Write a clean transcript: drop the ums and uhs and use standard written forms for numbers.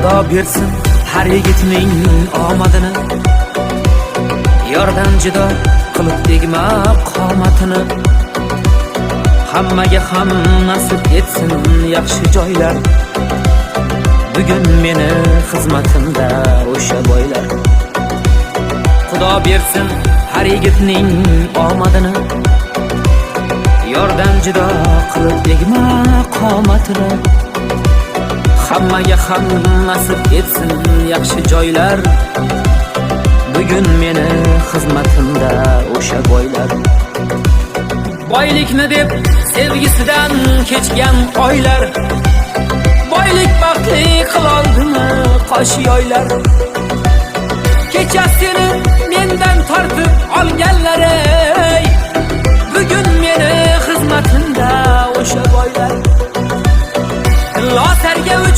Xudo bersin har yigitning omadini, yordan judo qilib tegma qomatini. Hammaga ham nasib etsin yaxshi joylar, bugun meni xizmatimda o'sha boylar. Xudo bersin har yigitning omadini, yordan judo qilib tegma qomatini. Hammaga ham nasib etsin yaxshi joylar, bugun meni xizmatimda o'sha boylar. Boylikni deb sevgisidan kechgan oylar, boylik baxtli qiloldimi qosh yoylar. Kechasini mendan tortib olganlar, bugun meni xizmatimda o'sha boylar. Losarga uchib